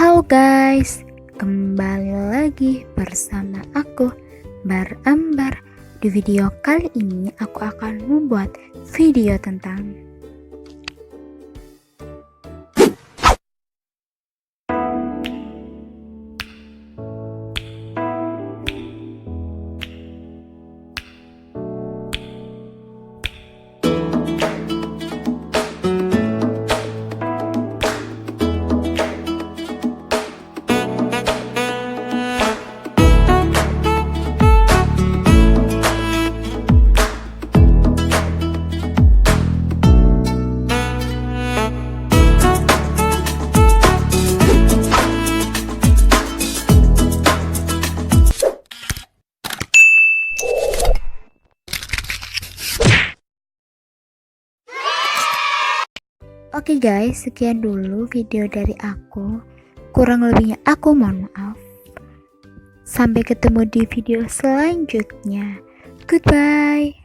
Halo guys, kembali lagi bersama aku Barambar. Di video kali ini aku akan membuat video tentang Oke guys, sekian dulu video dari aku. Kurang lebihnya aku mohon maaf. Sampai ketemu di video selanjutnya. Goodbye.